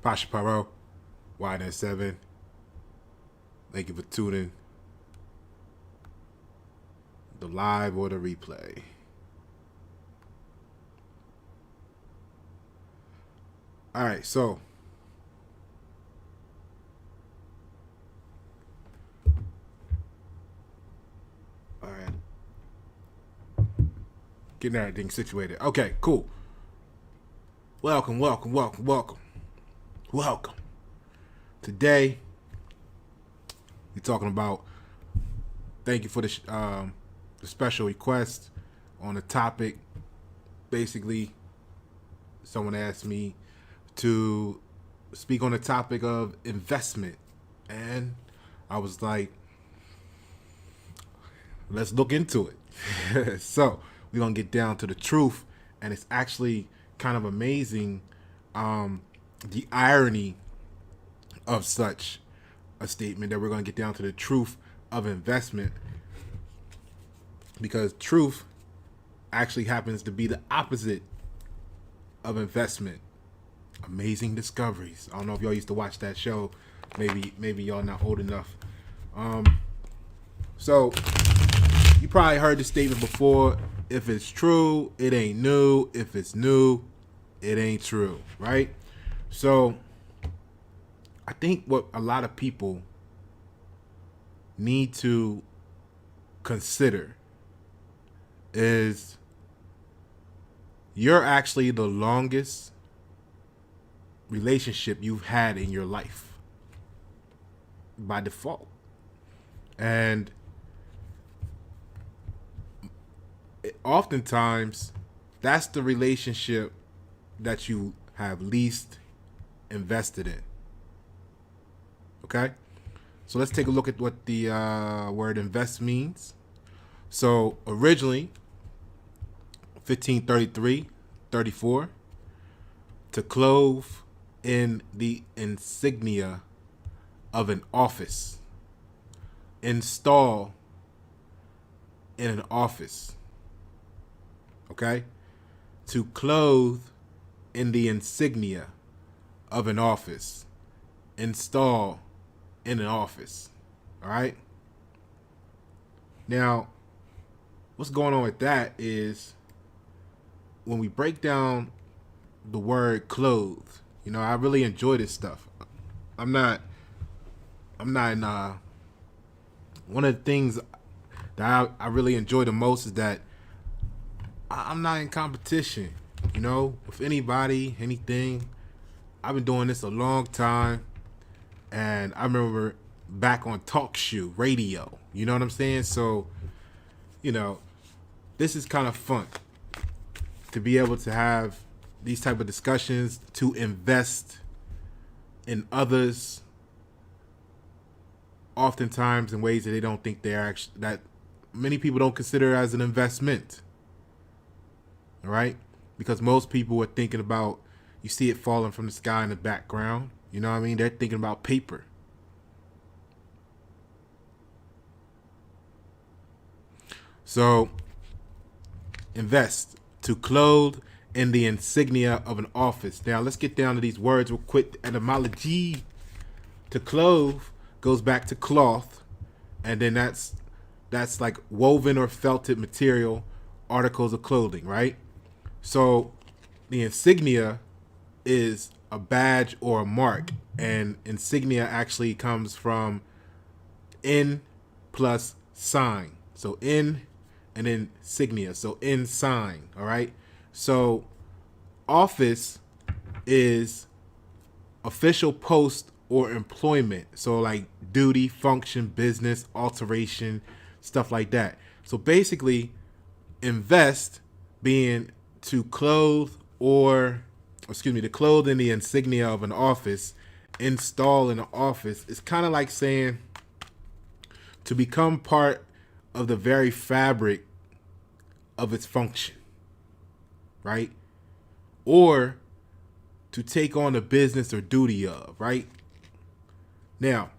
Pasha Paro, YN7. Thank you for tuning the live or the replay. All right, so all right, getting everything situated. Okay, cool. Welcome. Today we're talking about. Thank you for the special request on the topic. Basically, someone asked me to speak on the topic of investment, and I was like, let's look into it. So we're gonna get down to the truth, and it's actually kind of amazing, the irony of such a statement, that we're gonna get down to the truth of investment, because truth actually happens to be the opposite of investment. Amazing Discoveries. I don't know if y'all used to watch that show. Maybe y'all not old enough. So you probably heard the statement before. If it's true, it ain't new. If it's new, it ain't true, right? So I think what a lot of people need to consider is you're actually the longest relationship you've had in your life by default. And oftentimes that's the relationship that you have least invested in. Okay? So let's take a look at what the word invest means. So originally, 1533-34, to clothe in the insignia of an office, install in an office. Okay? To clothe in the insignia of an office, install in an office. All right? Now, what's going on with that is when we break down the word clothe, I really enjoy this stuff. I'm not in, one of the things that I really enjoy the most is that I'm not in competition, with anybody, anything. I've been doing this a long time, and I remember back on talk show radio, you know what I'm saying? So, this is kind of fun to be able to have these type of discussions, to invest in others, oftentimes in ways that they don't think they're actually, that many people don't consider as an investment. All right? Because most people are thinking about, you see it falling from the sky in the background. You know what I mean? They're thinking about paper. So, invest, to clothe in the insignia of an office. Now, let's get down to these words real quick. Etymology. To clothe goes back to cloth, and then that's like woven or felted material, articles of clothing, right? So the insignia is a badge or a mark, and insignia actually comes from in plus sign. So in and then signia. So in sign, all right? So office is official post or employment. So like duty, function, business, alteration, stuff like that. So basically, invest being to clothe to clothe in the insignia of an office, install in an office, is kind of like saying to become part of the very fabric of its function, right? Or to take on the business or duty of, right? Now,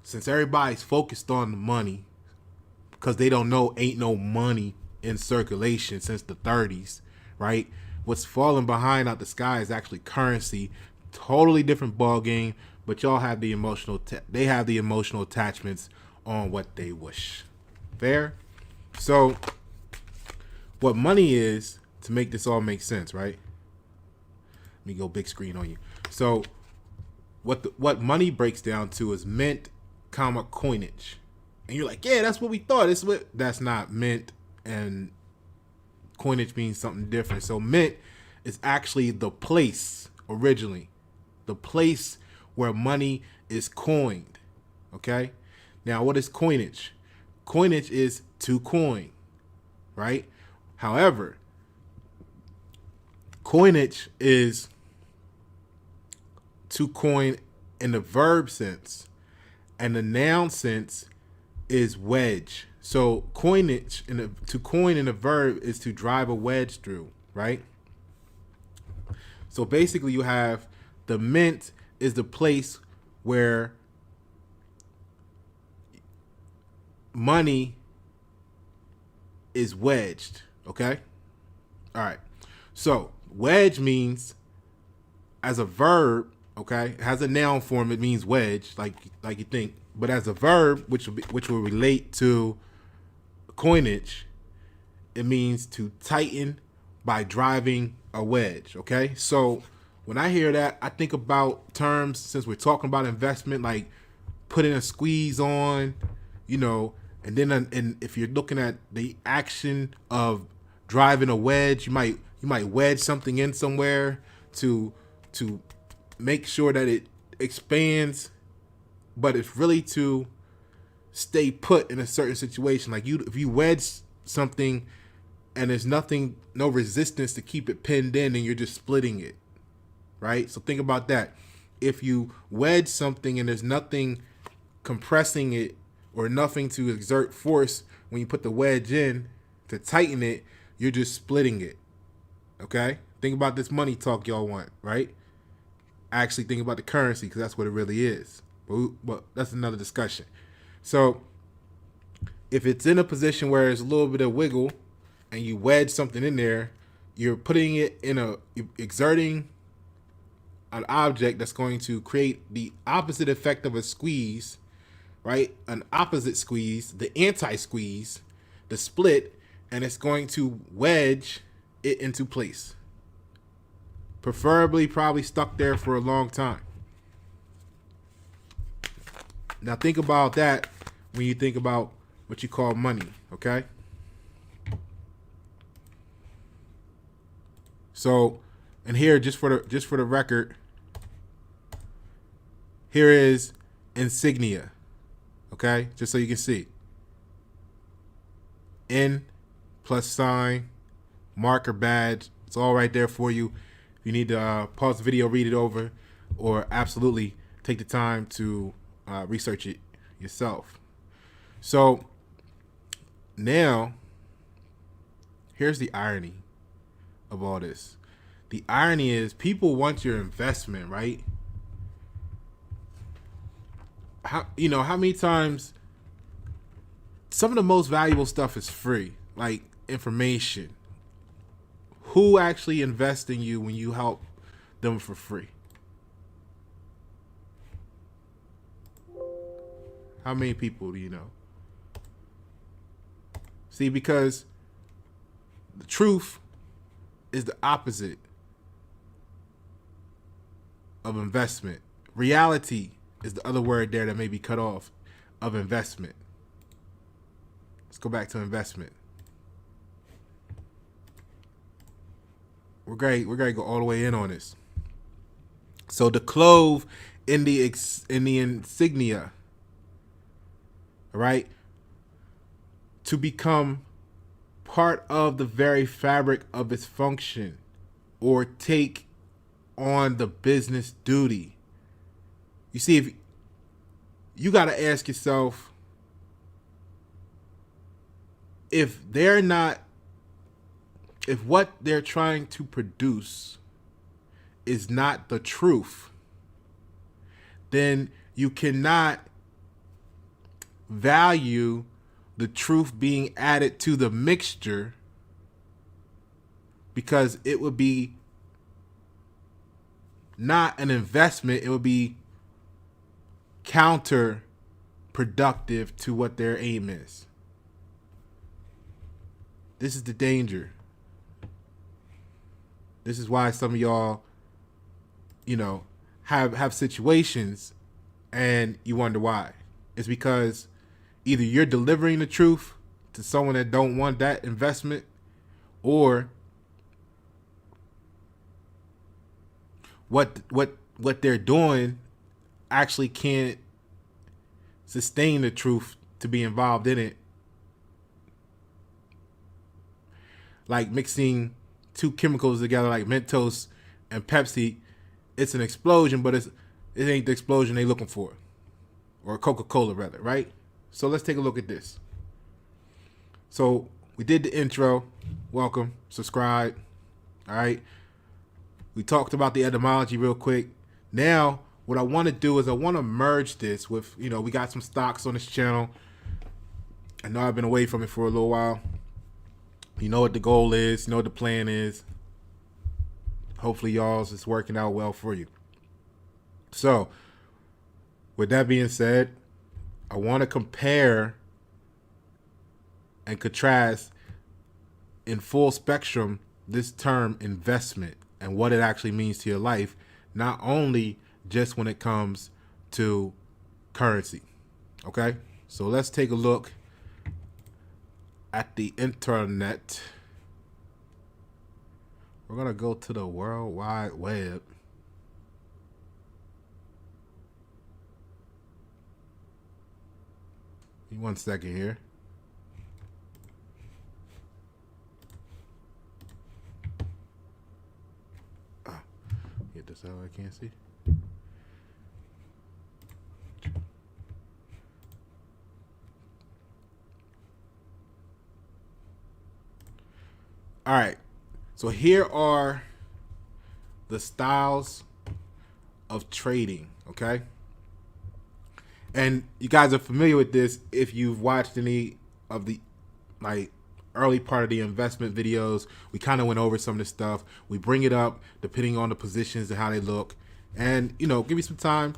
since everybody's focused on the money, because they don't know ain't no money in circulation since the 30s, right? What's falling behind out the sky is actually currency totally different ball game, but y'all have the they have the emotional attachments on what they wish. Fair? So what money is, to make this all make sense, right? Let me go big screen on you. So what money breaks down to is mint, comma, coinage. And you're like, yeah, that's what we thought. That's not. Mint and coinage means something different. So mint is actually the place originally, the place where money is coined. Okay. Now, what is coinage? Coinage is to coin, right? However, coinage is to coin in the verb sense, and the noun sense is wedge. So coinage to coin in a verb is to drive a wedge through, right? So basically you have the mint is the place where money is wedged, okay? All right. So wedge means, as a verb, okay, it has a noun form, it means wedge, like you think. But as a verb, which will relate to coinage, it means to tighten by driving a wedge. Okay, so when I hear that, I think about terms, since we're talking about investment, like putting a squeeze on, and then and if you're looking at the action of driving a wedge, you might wedge something in somewhere to make sure that it expands, but it's really to stay put in a certain situation. Like if you wedge something and there's no resistance to keep it pinned in, and you're just splitting it, right? So think about that. If you wedge something and there's nothing compressing it or nothing to exert force when you put the wedge in to tighten it, you're just splitting it. Okay? Think about this money talk y'all want, right? Actually think about the currency, because that's what it really is. But that's another discussion. So if it's in a position where there's a little bit of wiggle and you wedge something in there, you're putting it you're exerting an object that's going to create the opposite effect of a squeeze, right? An opposite squeeze, the anti-squeeze, the split, and it's going to wedge it into place. Preferably probably stuck there for a long time. Now think about that when you think about what you call money, okay? So, and here, just for the record, here is insignia, okay? Just so you can see. N plus sign, marker badge. It's all right there for you. If you need to pause the video, read it over, or absolutely take the time to research it yourself. So now, here's the irony of all this. The irony is people want your investment, right? How many times some of the most valuable stuff is free, like information. Who actually invests in you when you help them for free? How many people do you know? See, because the truth is the opposite of investment. Reality is the other word there that may be cut off of investment. Let's go back to investment. We're going to go all the way in on this. So the clove in the insignia, all right, to become part of the very fabric of its function, or take on the business duty. You see, if you got to ask yourself, if what they're trying to produce is not the truth, then you cannot value the truth being added to the mixture, because it would be not an investment. It would be counterproductive to what their aim is. This is the danger. This is why some of y'all, have situations and you wonder why. It's because either you're delivering the truth to someone that don't want that investment, or what they're doing actually can't sustain the truth to be involved in it. Like mixing two chemicals together like Mentos and Pepsi, it's an explosion, but it ain't the explosion they looking for. Or Coca-Cola rather, right? So let's take a look at this. So we did the intro. Welcome. Subscribe. All right. We talked about the etymology real quick. Now, what I want to do is I want to merge this with, we got some stocks on this channel. I know I've been away from it for a little while. You know what the goal is. You know what the plan is. Hopefully y'all's is working out well for you. So, with that being said, I want to compare and contrast in full spectrum this term investment and what it actually means to your life, not only just when it comes to currency. Okay? So let's take a look at the internet. We're going to go to the World Wide Web. Give me 1 second here. Get this out, I can't see. All right. So here are the styles of trading, okay? And you guys are familiar with this if you've watched any of the early part of the investment videos. We kind of went over some of this stuff. We bring it up depending on the positions and how they look. And, give me some time.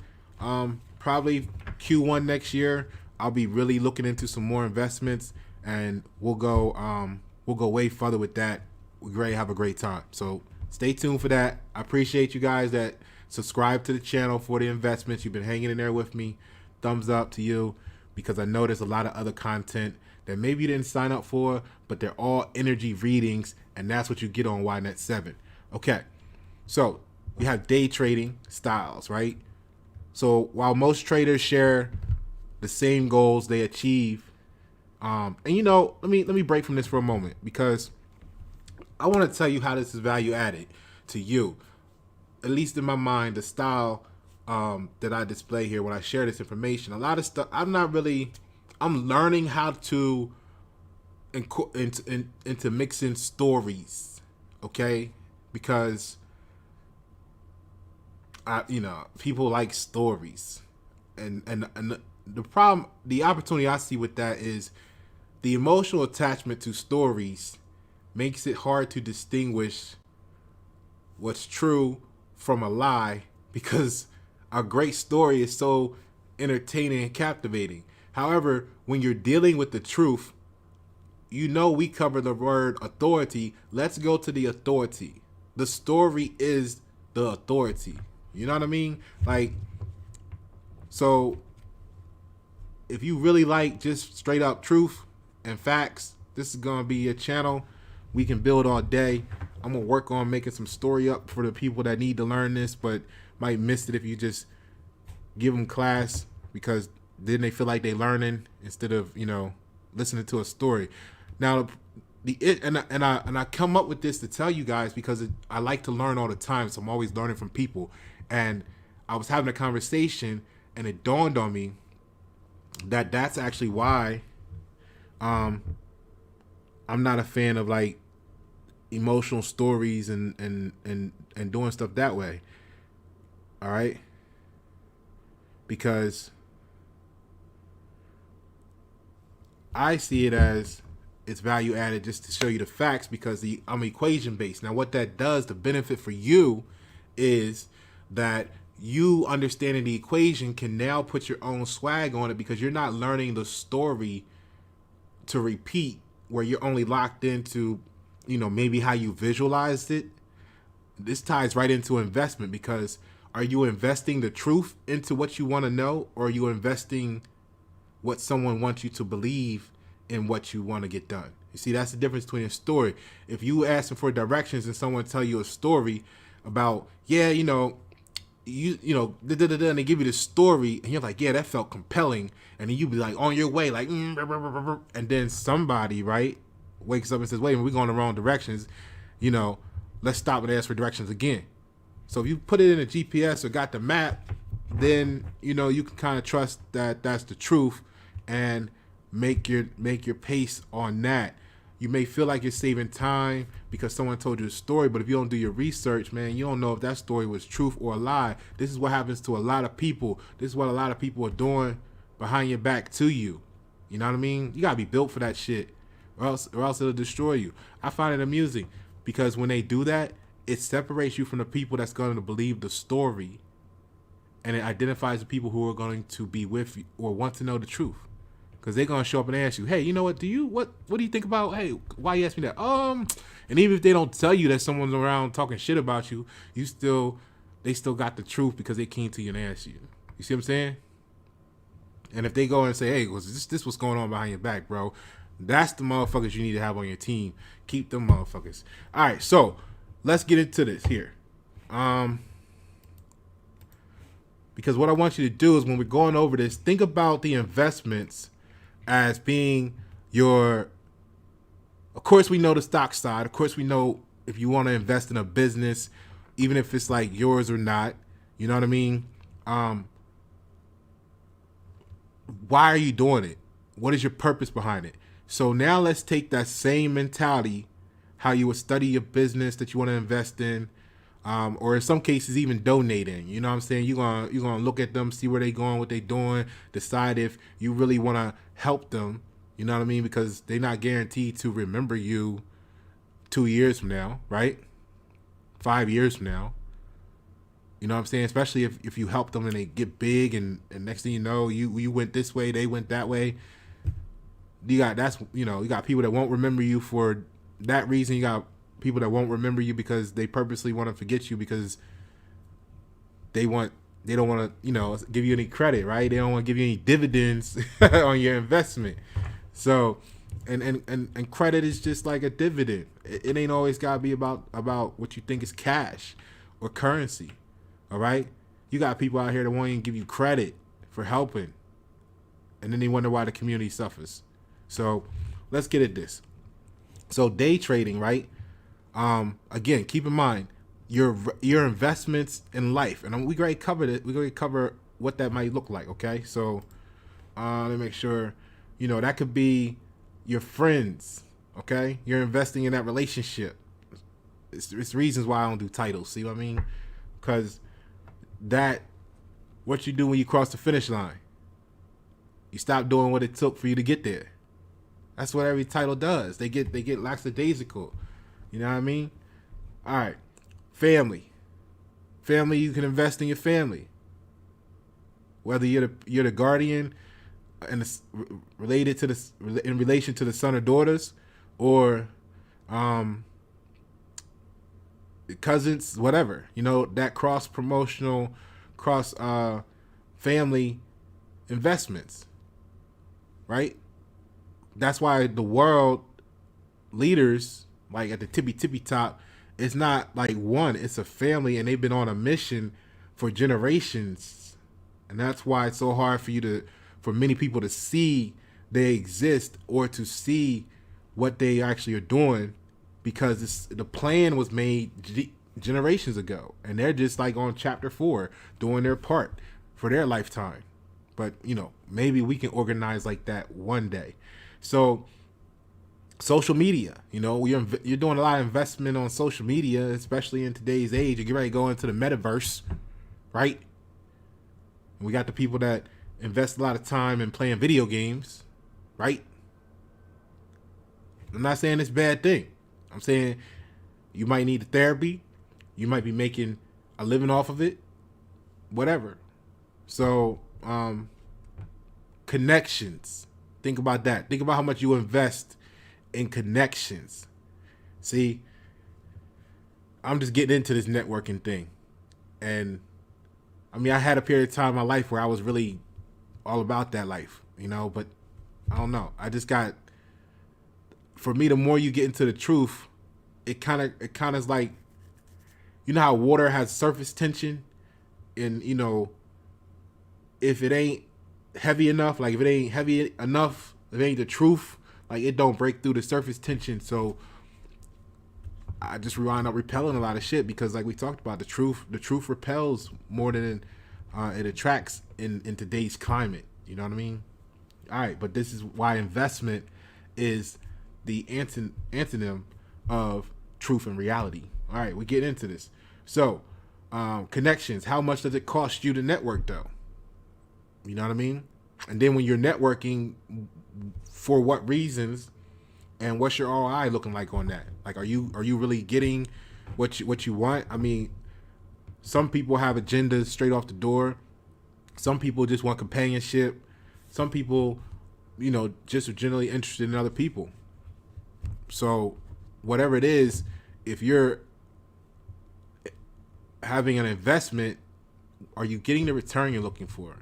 Probably Q1 next year, I'll be really looking into some more investments, and we'll go way further with that. We're ready to have a great time. So stay tuned for that. I appreciate you guys that subscribe to the channel for the investments. You've been hanging in there with me. Thumbs up to you, because I know there's a lot of other content that maybe you didn't sign up for, but they're all energy readings, and that's what you get on YNet 7. Okay, so we have day trading styles, right? So while most traders share the same goals they achieve, and let me break from this for a moment, because I want to tell you how this is value added to you. At least in my mind, the style that I display here when I share this information. A lot of stuff I'm learning how to into mixing stories, okay? Because people like stories, and the problem, the opportunity I see with that is the emotional attachment to stories makes it hard to distinguish what's true from a lie, because a great story is so entertaining and captivating. However, when you're dealing with the truth, we cover the word authority. Let's go to the authority. The story is the authority. You know what I mean? So if you really like just straight up truth and facts, this is going to be a channel we can build all day. I'm going to work on making some story up for the people that need to learn this, but might miss it if you just give them class, because then they feel like they learning instead of, listening to a story. Now, I come up with this to tell you guys because I like to learn all the time, so I'm always learning from people. And I was having a conversation, and it dawned on me that that's actually why I'm not a fan of emotional stories and doing stuff that way. All right? Because I see it as it's value added just to show you the facts, because I'm equation based. Now what that does, the benefit for you is that you understanding the equation can now put your own swag on it, because you're not learning the story to repeat, where you're only locked into, maybe how you visualized it. This ties right into investment, because are you investing the truth into what you want to know, or are you investing what someone wants you to believe in what you want to get done? You see, that's the difference between a story. If you ask them for directions and someone tell you a story about, and they give you the story, and you're like, yeah, that felt compelling, and then you be like on your way, like, and then somebody, right, wakes up and says, wait, we're going the wrong directions, let's stop and ask for directions again. So if you put it in a GPS or got the map, then you can kind of trust that that's the truth, and make your pace on that. You may feel like you're saving time because someone told you a story, but if you don't do your research, man, you don't know if that story was truth or a lie. This is what happens to a lot of people. This is what a lot of people are doing behind your back to you. You know what I mean? You gotta be built for that shit, or else it'll destroy you. I find it amusing because when they do that, it separates you from the people that's going to believe the story, and it identifies the people who are going to be with you or want to know the truth. Because they're going to show up and ask you, hey, you know what, what do you think about, hey, why you ask me that? And even if they don't tell you that someone's around talking shit about you, they still got the truth because they came to you and asked you. You see what I'm saying? And if they go and say, hey, was this what's going on behind your back, bro? That's the motherfuckers you need to have on your team. Keep them motherfuckers. All right, so let's get into this here. Because what I want you to do is, when we're going over this, think about the investments as being of course we know the stock side. Of course we know if you want to invest in a business, even if it's like yours or not, you know what I mean? Why are you doing it? What is your purpose behind it? So now let's take that same mentality, how you would study your business that you want to invest in, or in some cases even donating. You know what I'm saying? You're gonna look at them, see where they going, what they doing, decide if you really want to help them. You know what I mean? Because they're not guaranteed to remember you 2 years from now, right? 5 years from now. You know what I'm saying? Especially if you help them and they get big, and next thing you know, you went this way, they went that way. You got people that won't remember you for that reason. You got people that won't remember you because they purposely want to forget you, because they don't want to, give you any credit, right? They don't want to give you any dividends on your investment. So, and credit is just like a dividend. It ain't always gotta be about what you think is cash or currency. All right, you got people out here that won't even give you credit for helping, and then they wonder why the community suffers. So, let's get at this. So, day trading, right? Again, keep in mind your investments in life, and we already covered it. We already cover what that might look like. Okay, so let me make sure. That could be your friends. Okay, you're investing in that relationship. It's reasons why I don't do titles. See what I mean? Because what you do when you cross the finish line, you stop doing what it took for you to get there. That's what every title does. They get lackadaisical. You know what I mean? All right. Family, you can invest in your family. Whether you're the guardian and related to in relation to the son or daughters, or cousins, whatever. That cross promotional, cross family investments, right? That's why the world leaders, like at the tippy top, it's not like one, it's a family, and they've been on a mission for generations. And that's why it's so hard for many people to see they exist, or to see what they actually are doing, because the plan was made generations ago, and they're just like on chapter 4 doing their part for their lifetime. But maybe we can organize like that one day. So social media, you're doing a lot of investment on social media, especially in today's age. You get ready to go into the metaverse, right? We got the people that invest a lot of time in playing video games, right? I'm not saying it's a bad thing. I'm saying you might need therapy. You might be making a living off of it. whatever. So, connections. Think about that. Think about how much you invest in connections. See, I'm just getting into this networking thing. And I mean, I had a period of time in my life where I was really all about that life, but I don't know. I just got, for me, the more you get into the truth, it kind of is like, how water has surface tension, and if it ain't heavy enough, like if it ain't heavy enough, if it ain't the truth, like it don't break through the surface tension. So I just wind up repelling a lot of shit because, like we talked about, the truth repels more than it attracts in today's climate. You know what I mean? All right, but this is why investment is the antonym of truth and reality. All right, we get into this. So, connections. How much does it cost you to network, though? You know what I mean? And then when you're networking, for what reasons, and what's your ROI looking like on that? Like, are you really getting what you want? I mean, some people have agendas straight off the door. Some people just want companionship. Some people, just are generally interested in other people. So, whatever it is, if you're having an investment, are you getting the return you're looking for?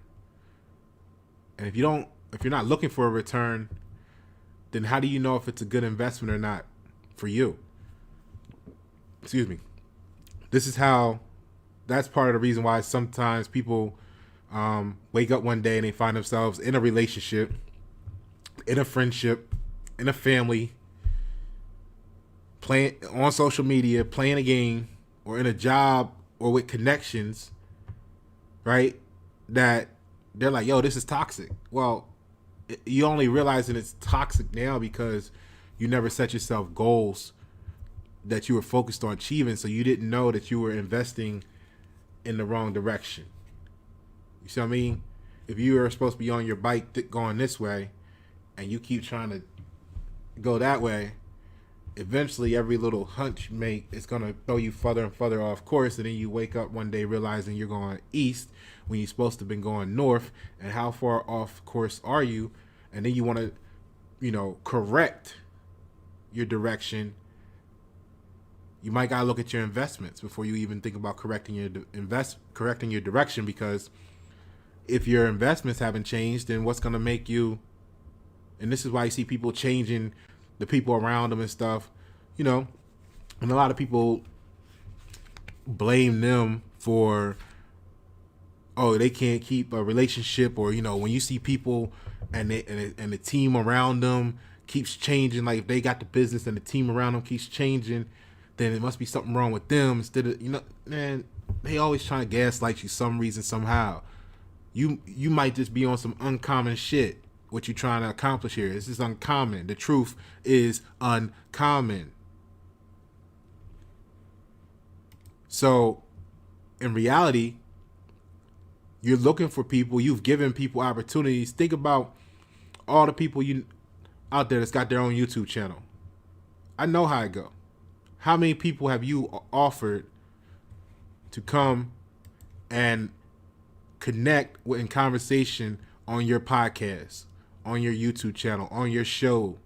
And if you're not looking for a return, then how do you know if it's a good investment or not for you? Excuse me. That's part of the reason why sometimes people wake up one day and they find themselves in a relationship, in a friendship, in a family, playing on social media, playing a game, or in a job, or with connections, right? That they're like, yo, this is toxic. Well, you only realizing it's toxic now because you never set yourself goals that you were focused on achieving, so you didn't know that you were investing in the wrong direction. You see what I mean? If you are supposed to be on your bike going this way and you keep trying to go that way, eventually every little hunch you make is going to throw you further and further off course, and then you wake up one day realizing you're going east when you're supposed to have been going north, and how far off course are you? And then you want to, correct your direction. You might gotta look at your investments before you even think about correcting your direction, because if your investments haven't changed, then what's gonna make you? And this is why you see people changing the people around them and stuff, and a lot of people blame them for, oh, they can't keep a relationship, or when you see people and the team around them keeps changing, like if they got the business and the team around them keeps changing, then it must be something wrong with them. Instead of, man, they always trying to gaslight you some reason, somehow. You might just be on some uncommon shit. What you trying to accomplish here? This is uncommon. The truth is uncommon. So, in reality, you're looking for people. You've given people opportunities. Think about all the people out there that's got their own YouTube channel. I know how it go. How many people have you offered to come and connect with in conversation on your podcast, on your YouTube channel, on your show,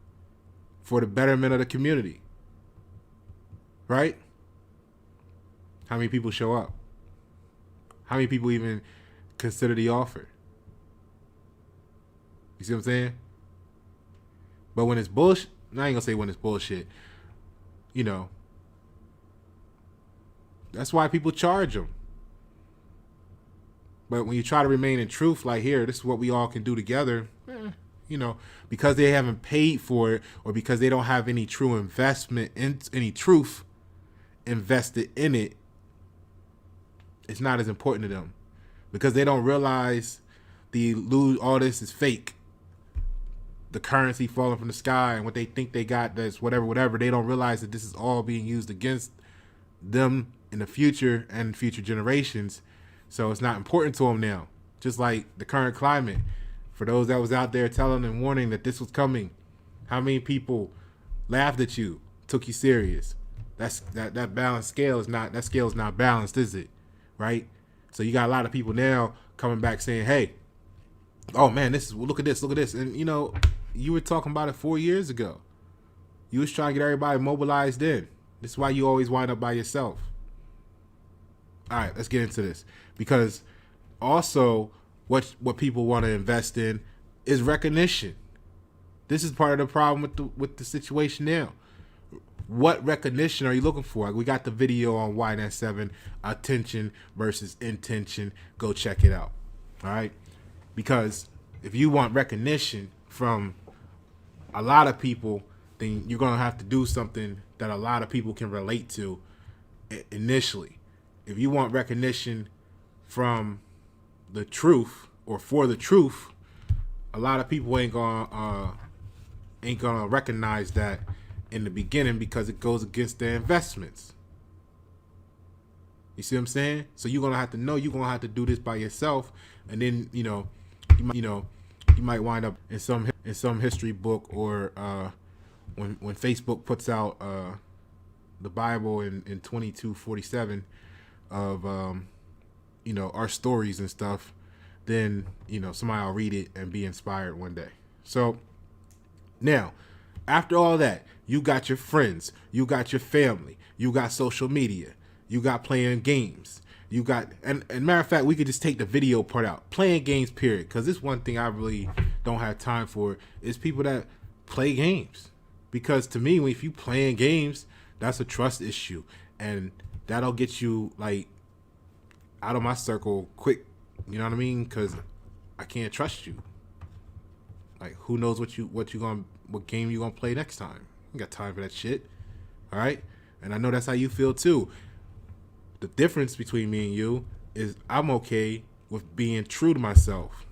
for the betterment of the community? Right? How many people show up? How many people even consider the offer? You see what I'm saying? But when it's bullshit, I ain't gonna say when it's bullshit, that's why people charge them. But when you try to remain in truth, like, here, this is what we all can do together, because they haven't paid for it, or because they don't have any true investment in any truth invested in it, it's not as important to them, because they don't realize all this is fake. The currency falling from the sky and what they think they got, that's whatever. They don't realize that this is all being used against them in the future and future generations. So it's not important to them now. Just like the current climate. For those that was out there telling and warning that this was coming, how many people laughed at you, took you serious? That balanced scale is not balanced, is it? Right? So you got a lot of people now coming back saying, hey, oh man, look at this. And you were talking about it 4 years ago. You was trying to get everybody mobilized in. This is why you always wind up by yourself. All right, let's get into this. Because also what people want to invest in is recognition. This is part of the problem with the situation now. What recognition are you looking for? We got the video on YNet7, attention versus intention. Go check it out. All right? Because if you want recognition from a lot of people, then you're going to have to do something that a lot of people can relate to initially. If you want recognition from the truth or for the truth, a lot of people ain't gonna recognize that in the beginning because it goes against their investments. You see what I'm saying? So you're gonna have to know you're gonna have to do this by yourself, and then you might wind up in some history book or when Facebook puts out the Bible in 2247 of our stories and stuff, then somebody will read it and be inspired one day. So now, after all that, you got your friends, you got your family, you got social media, you got playing games, you got and matter of fact, we could just take the video part out, playing games period, because this one thing I really don't have time for is people that play games. Because to me, if you playing games, that's a trust issue, and that'll get you like out of my circle quick. You know what I mean? Because I can't trust you. Like, who knows what game you gonna play next time? You got time for that shit. All right, and I know that's how you feel too. The difference between me and you is I'm okay with being true to myself.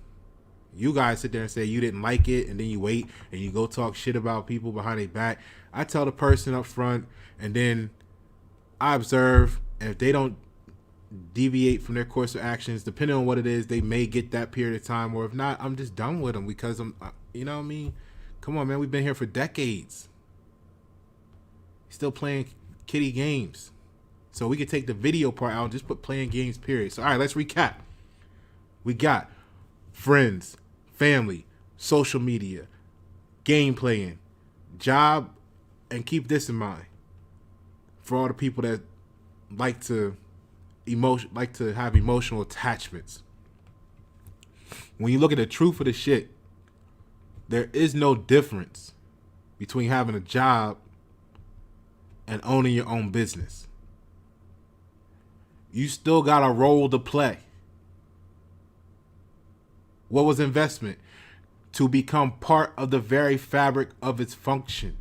You guys sit there and say you didn't like it, and then you wait and you go talk shit about people behind their back. I tell the person up front, and then I observe, and if they don't deviate from their course of actions, depending on what it is, they may get that period of time, or if not, I'm just done with them because I'm, you know what I mean? Come on, man, we've been here for decades. Still playing kiddie games. So we could take the video part out and just put playing games, period. So, all right, let's recap. We got friends, family, social media, game playing, job, and keep this in mind for all the people that like to have emotional attachments. When you look at the truth of the shit, there is no difference between having a job and owning your own business. You still got a role to play. What was investment? To become part of the very fabric of its function.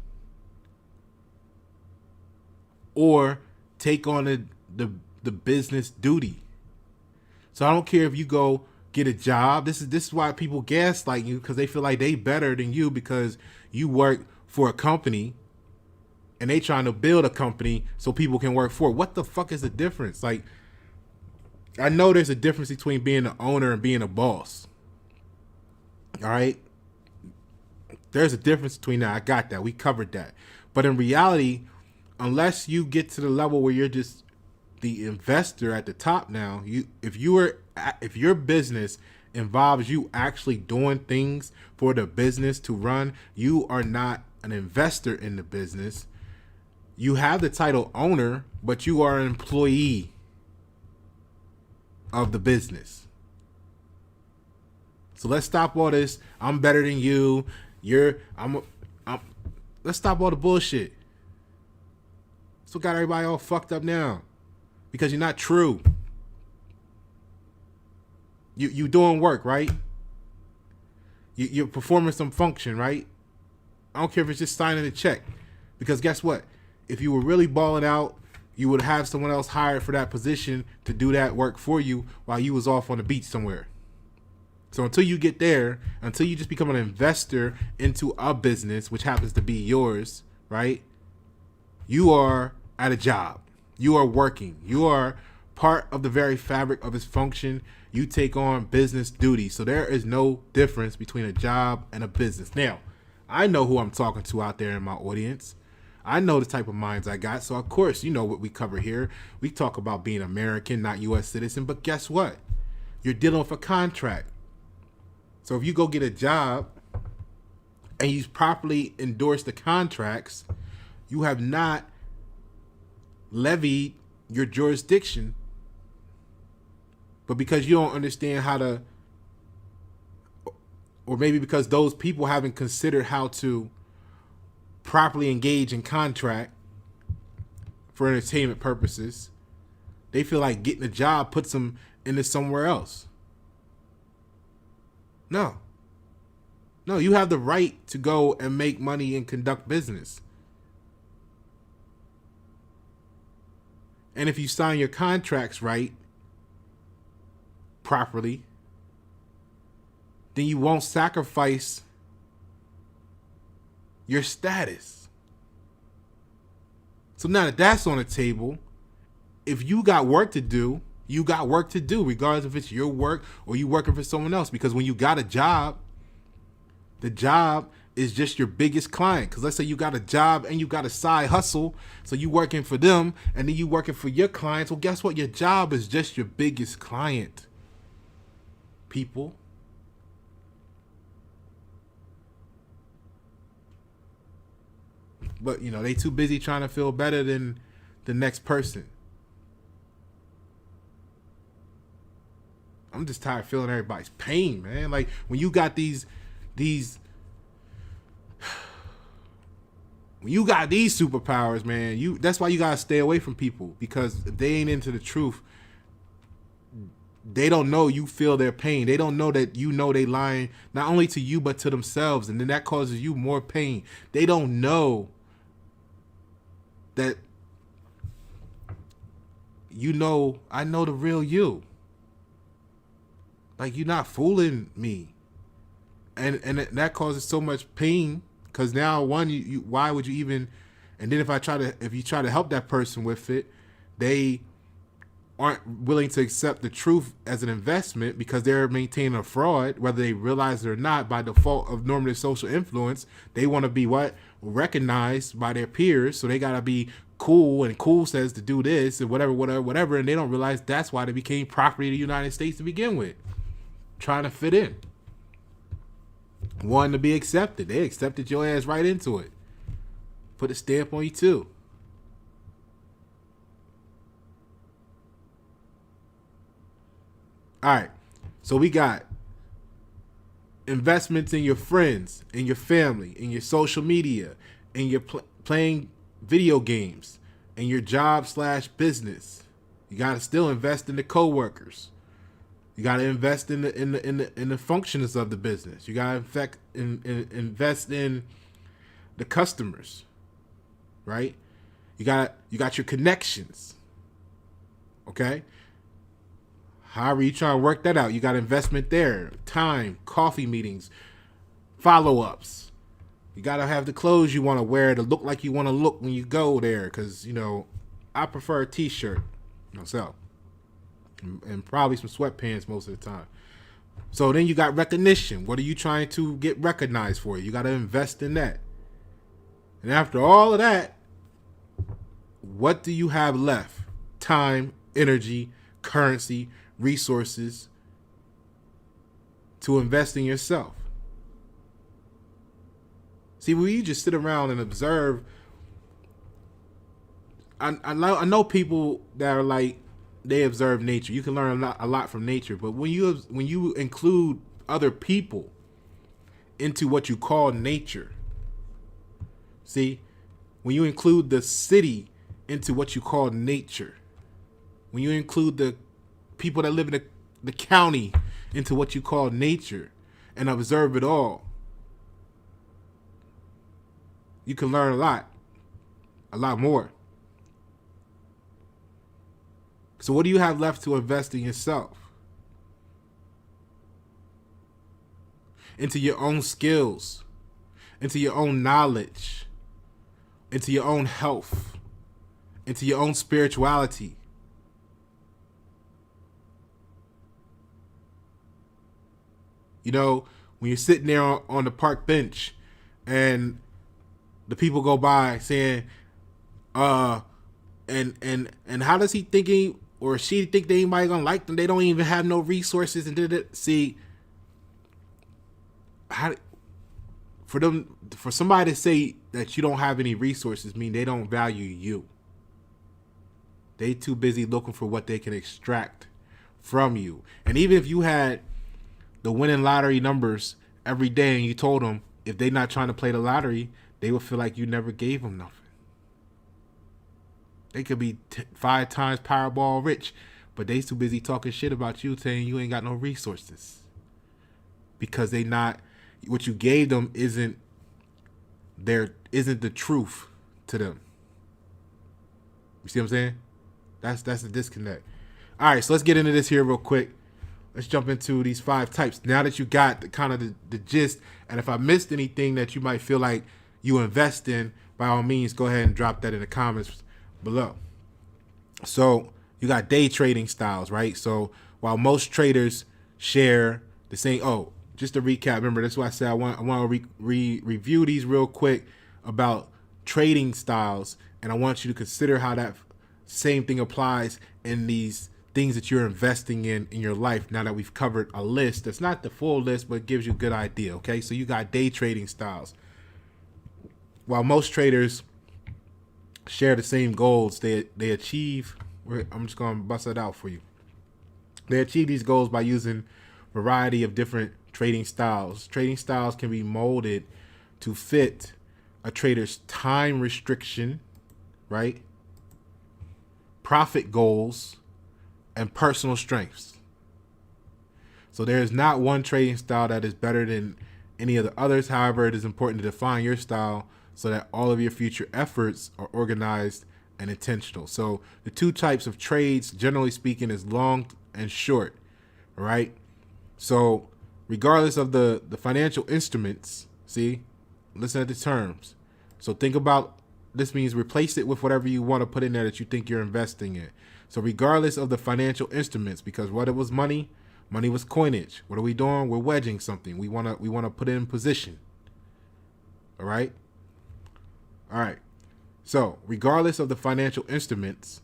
Or take on the business duty. So I don't care if you go get a job. This is why people gaslight you, because they feel like they better than you because you work for a company and they trying to build a company so people can work for it. What the fuck is the difference? Like, I know there's a difference between being the owner and being a boss. All right? There's a difference between that. I got that. We covered that. But in reality, unless you get to the level where you're just the investor at the top now, if your business involves you actually doing things for the business to run, you are not an investor in the business. You have the title owner, but you are an employee of the business. So let's stop all this. I'm better than you. Let's stop all the bullshit. That's what got everybody all fucked up now. Because you're not true. You doing work, right? You're performing some function, right? I don't care if it's just signing a check. Because guess what? If you were really balling out, you would have someone else hired for that position to do that work for you while you was off on the beach somewhere. So until you get there, until you just become an investor into a business, which happens to be yours, right? You are at a job. You are working. You are part of the very fabric of its function. You take on business duty. So there is no difference between a job and a business. Now, I know who I'm talking to out there in my audience. I know the type of minds I got. So, of course, you know what we cover here. We talk about being American, not U.S. citizen. But guess what? You're dealing with a contract. So if you go get a job and you properly endorse the contracts, you have not levied your jurisdiction. But because you don't understand how to, or maybe because those people haven't considered how to properly engage in contract for entertainment purposes, they feel like getting a job puts them into somewhere else. No, you have the right to go and make money and conduct business. And if you sign your contracts right, properly, then you won't sacrifice your status. So now that that's on the table, if you got work to do, you got work to do, regardless if it's your work or you working for someone else. Because when you got a job, the job is just your biggest client. Because let's say you got a job and you got a side hustle, so you working for them and then you working for your clients. Well, guess what? Your job is just your biggest client, people. But, you know, they too busy trying to feel better than the next person. I'm just tired of feeling everybody's pain, man. Like, when you got these when you got these superpowers, man, that's why you gotta stay away from people. Because if they ain't into the truth, they don't know you feel their pain. They don't know that you know they lying not only to you but to themselves, and then that causes you more pain. They don't know that you know I know the real you. Like, you're not fooling me, and that causes so much pain. Because now, one, you why would you even? And then if you try to help that person with it, they aren't willing to accept the truth as an investment because they're maintaining a fraud, whether they realize it or not. By default of normative social influence, they want to be recognized by their peers, so they gotta be cool, and cool says to do this and whatever, and they don't realize that's why they became property of the United States to begin with. Trying to fit in, wanting to be accepted. They accepted your ass right into it. Put a stamp on you too. All right, so we got investments in your friends, in your family, in your social media, in your playing video games, in your job/business. You got to still invest in the coworkers. You got to invest in the functions of the business. You got to invest in the customers, right? You got your connections. Okay? However you try to work that out, you got investment there. Time, coffee meetings, follow-ups. You got to have the clothes you want to wear to look like you want to look when you go there. Because, you know, I prefer a t-shirt myself. And probably some sweatpants most of the time. So then you got recognition. What are you trying to get recognized for? You got to invest in that. And after all of that, what do you have left? Time, energy, currency, resources to invest in yourself. See, when you just sit around and observe, I know people that are like, they observe nature. You can learn a lot from nature, but when you include other people into what you call nature, see, when you include the city into what you call nature, when you include the people that live in the county into what you call nature, and observe it all, you can learn a lot more. So what do you have left to invest in yourself? Into your own skills, into your own knowledge, into your own health, into your own spirituality. You know, when you're sitting there on the park bench and the people go by saying, Uh, and how does he think or she think that anybody gonna like them? They don't even have no resources and did it. See, how for somebody to say that you don't have any resources mean they don't value you. They too busy looking for what they can extract from you. And even if you had the winning lottery numbers every day and you told them if they're not trying to play the lottery, they would feel like you never gave them nothing. They could be 5 times Powerball rich, but they too busy talking shit about you, saying you ain't got no resources. Because they not, what you gave them isn't the truth to them. You see what I'm saying? That's the disconnect. All right, so let's get into this here real quick. Let's jump into these 5 types. Now that you got the gist, and if I missed anything that you might feel like you invest in, by all means, go ahead and drop that in the comments below. So you got day trading styles, right? So while most traders share the same, just to recap, remember that's why I said I want to review these real quick about trading styles, and I want you to consider how that same thing applies in these things that you're investing in your life. Now that we've covered a list, that's not the full list, but gives you a good idea. Okay, so you got day trading styles. While most traders share the same goals, they achieve. I'm just gonna bust it out for you. They achieve these goals by using a variety of different trading styles. Trading styles can be molded to fit a trader's time restriction, right? Profit goals, and personal strengths. So there is not one trading style that is better than any of the others. However, it is important to define your style so that all of your future efforts are organized and intentional. So the 2 types of trades, generally speaking, is long and short, all right? So regardless of the financial instruments, see, listen at the terms. So think about, this means replace it with whatever you want to put in there that you think you're investing in. So regardless of the financial instruments, because what it was money was coinage. What are we doing? We're wedging something. We want to put it in position. All right? All right. So regardless of the financial instruments,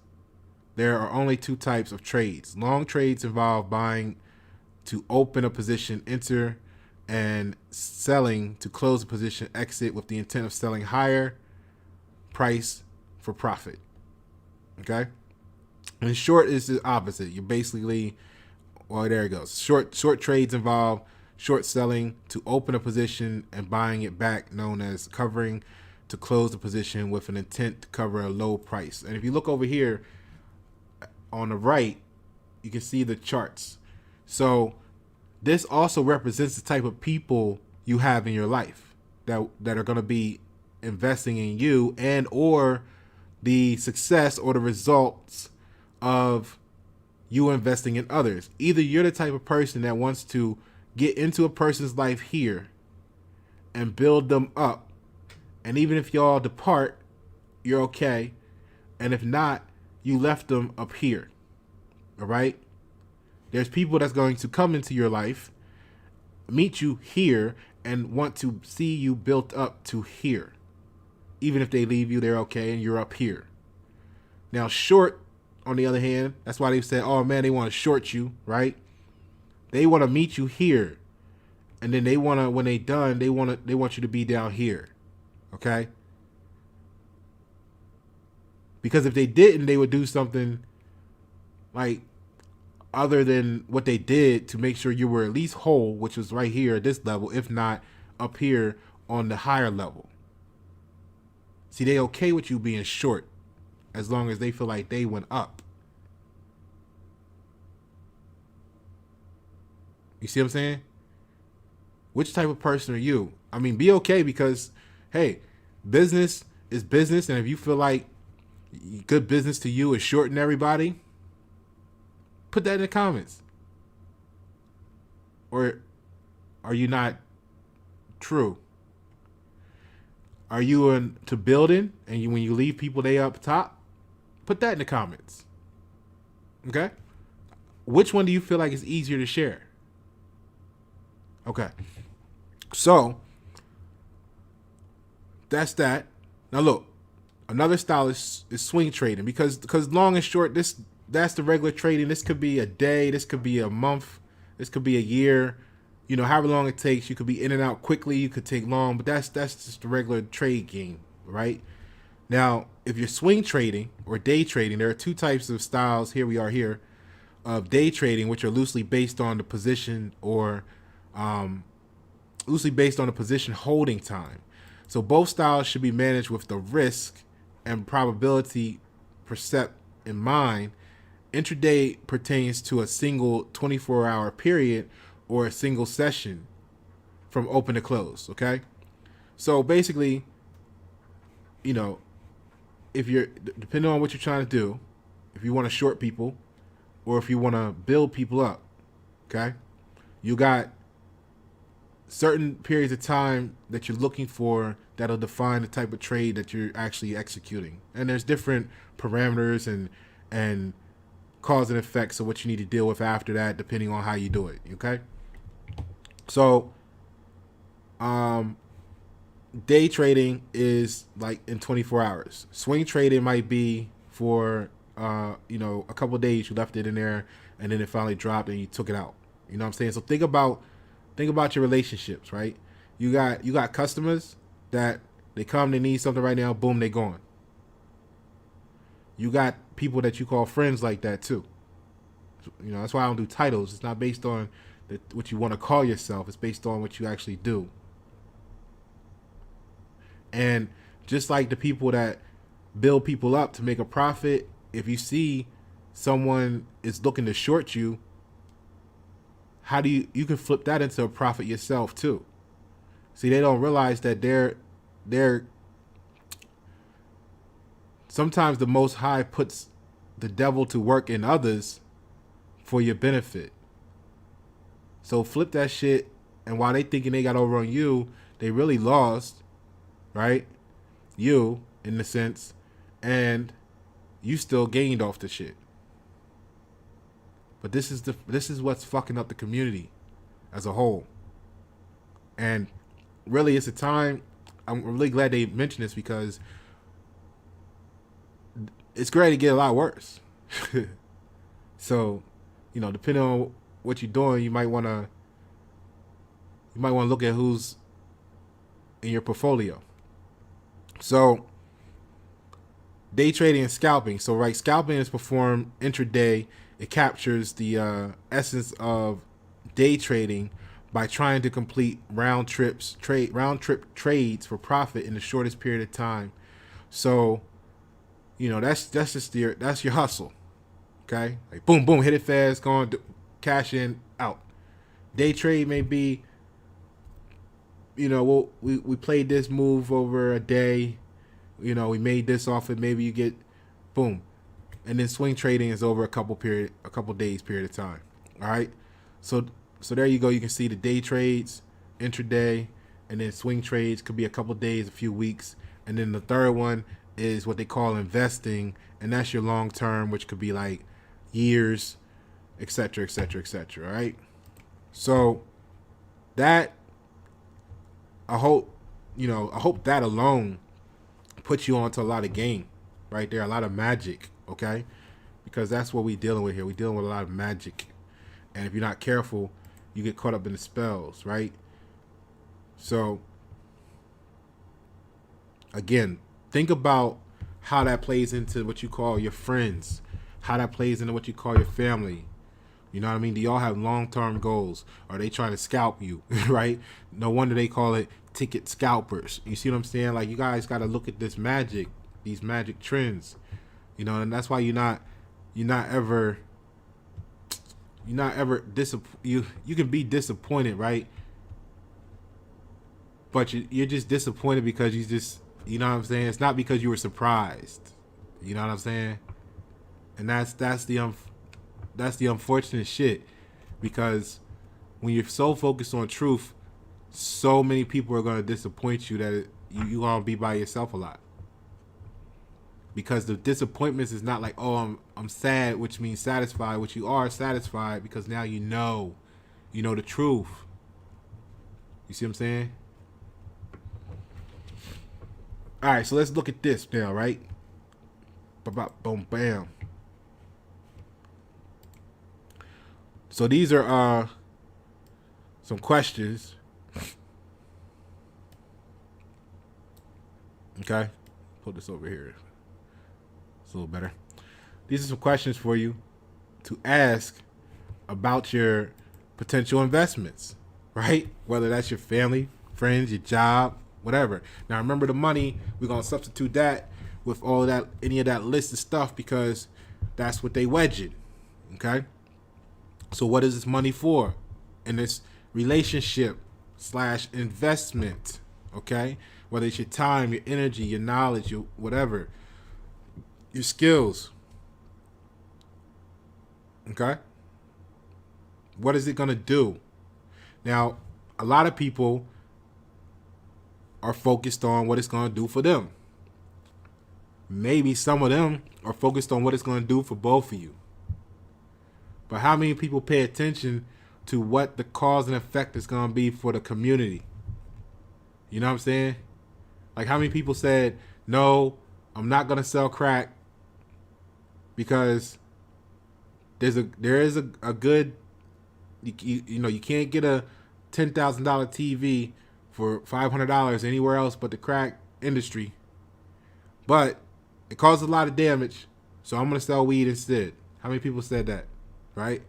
there are only 2 types of trades. Long trades involve buying to open a position, enter, and selling to close a position, exit, with the intent of selling higher price for profit. Okay? And short is the opposite. You're basically, well, there it goes. Short trades involve short selling to open a position and buying it back, known as covering to close the position with an intent to cover a low price. And if you look over here on the right, you can see the charts. So this also represents the type of people you have in your life that are going to be investing in you, and or the success or the results of you investing in others. Either you're the type of person that wants to get into a person's life here and build them up, and even if y'all depart, you're okay, and if not, you left them up here. All right? There's people that's going to come into your life, meet you here, and want to see you built up to here. Even if they leave you, they're okay, and you're up here. Now, short, on the other hand, that's why they said, oh man, they want to short you, right? They want to meet you here, and then they want to, when they done, they want you to be down here, okay? Because if they didn't, they would do something like other than what they did to make sure you were at least whole, which was right here at this level, if not up here on the higher level. See, they okay with you being short as long as they feel like they went up. You see what I'm saying? Which type of person are you? I mean, be okay, because, hey, business is business, and if you feel like good business to you is shorting everybody, put that in the comments. Or are you not true? Are you into building, and when you leave people they up top, put that in the comments. Okay? Which one do you feel like is easier to share? Okay. So that's that. Now look, Another style is swing trading, because long and short, that's the regular trading. This could be a day, this could be a month, this could be a year. You know, however long it takes. You could be in and out quickly. You could take long, but that's just the regular trade game, right? Now, if you're swing trading or day trading, there are two types of styles. Here we are here of day trading, which are loosely based on the position or loosely based on the position holding time. So both styles should be managed with the risk and probability percept in mind. Intraday pertains to a single 24-hour period or a single session from open to close, okay? So basically, you know, if you're, depending on what you're trying to do, if you want to short people or if you want to build people up, okay? You got certain periods of time that you're looking for that'll define the type of trade that you're actually executing. And there's different parameters and cause and effects of what you need to deal with after that, depending on how you do it, okay? So, day trading is like in 24 hours. Swing trading might be for, a couple of days. You left it in there and then it finally dropped and you took it out. You know what I'm saying? So think about your relationships, right? You got customers that they come, they need something right now, boom, they gone. You got people that you call friends like that too. You know, that's why I don't do titles. It's not based on what you want to call yourself. It's based on what you actually do. And just like the people that build people up to make a profit, if you see someone is looking to short you, how do you can flip that into a profit yourself too. See, they don't realize that they're sometimes the Most High puts the devil to work in others for your benefit. So flip that shit, and while they thinking they got over on you, they really lost, right? You, in the sense, and you still gained off the shit. But this is what's fucking up the community as a whole. And really, it's a time. I'm really glad they mentioned this because it's great to get a lot worse. So, depending on what you're doing, you might want to look at who's in your portfolio. So, day trading and scalping. So, right, scalping is performed intraday. It captures the essence of day trading by trying to complete round trip trades for profit in the shortest period of time. So, that's just your hustle. Okay, like boom, boom, hit it fast, go on, cash in, out. Day trade may be, we played this move over a day, we made this off it. Maybe you get, boom, and then swing trading is over a couple days period of time. All right, so there you go. You can see the day trades, intraday, and then swing trades could be a couple days, a few weeks, and then the third one is what they call investing, and that's your long term, which could be like years, etc., etc., etc. Right? So that I hope that alone puts you onto a lot of game, right there, a lot of magic, okay? Because that's what we're dealing with here. We're dealing with a lot of magic, and if you're not careful, you get caught up in the spells, right? So again, think about how that plays into what you call your friends, how that plays into what you call your family. You know what I mean? Do y'all have long-term goals? Are they trying to scalp you, right? No wonder they call it ticket scalpers. You see what I'm saying? Like, you guys got to look at this magic, these magic trends, and that's why you're not ever you can be disappointed, right? But you're just disappointed because you just, you know what I'm saying? It's not because you were surprised. You know what I'm saying? And that's the unfortunate shit, because when you're so focused on truth, so many people are going to disappoint you that you're going to be by yourself a lot. Because the disappointments is not like, oh, I'm sad, which means satisfied, which you are satisfied because now you know the truth. You see what I'm saying? All right, so let's look at this now, right? Boom, bam. So these are some questions. Okay, put this over here. It's a little better. These are some questions for you to ask about your potential investments, right? Whether that's your family, friends, your job, whatever. Now remember the money, we're gonna substitute that with all of that, any of that list of stuff, because that's what they wedge it. Okay. So what is this money for? In this relationship / investment, okay? Whether it's your time, your energy, your knowledge, your whatever, your skills. Okay? What is it gonna do? Now, a lot of people are focused on what it's gonna do for them. Maybe some of them are focused on what it's gonna do for both of you. But how many people pay attention to what the cause and effect is going to be for the community? You know what I'm saying? Like, how many people said, no, I'm not going to sell crack because there is a good, you know, you can't get a $10,000 TV for $500 anywhere else but the crack industry. But it causes a lot of damage, so I'm going to sell weed instead. How many people said that? Right?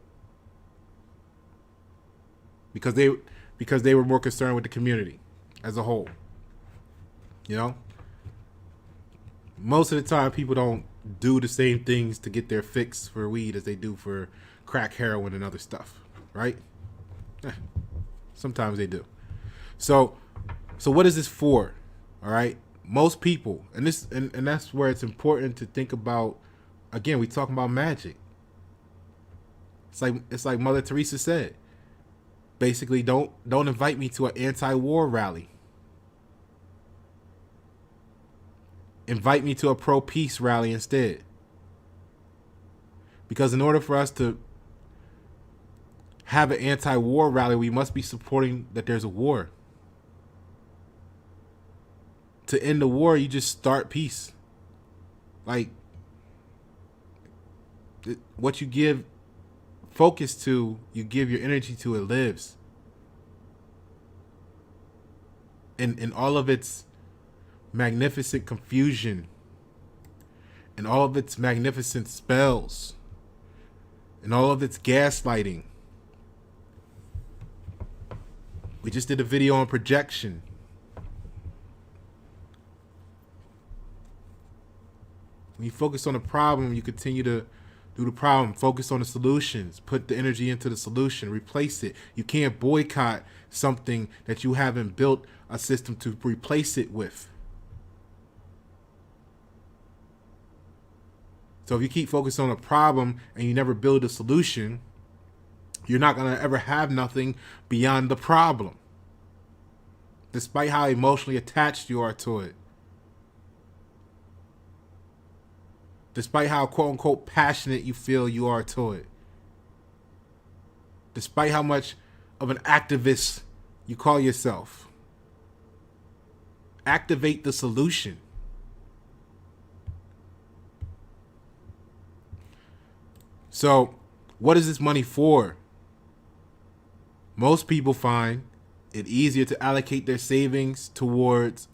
Because they were more concerned with the community as a whole. You know? Most of the time people don't do the same things to get their fix for weed as they do for crack, heroin, and other stuff. Right? Sometimes they do. So what is this for? All right? Most people, and that's where it's important to think about. Again, we talking about magic. It's like Mother Teresa said. Basically, don't invite me to an anti-war rally. Invite me to a pro-peace rally instead. Because in order for us to have an anti-war rally, we must be supporting that there's a war. To end the war, you just start peace. Like, what you give focus to, you give your energy to, it lives. In all of its magnificent confusion, and all of its magnificent spells, and all of its gaslighting. We just did a video on projection. When you focus on the problem, you continue to do the problem. Focus on the solutions. Put the energy into the solution. Replace it. You can't boycott something that you haven't built a system to replace it with. So if you keep focused on a problem and you never build a solution, you're not going to ever have nothing beyond the problem. Despite how emotionally attached you are to it. Despite how quote-unquote passionate you feel you are to it. Despite how much of an activist you call yourself. Activate the solution. So, what is this money for? Most people find it easier to allocate their savings towards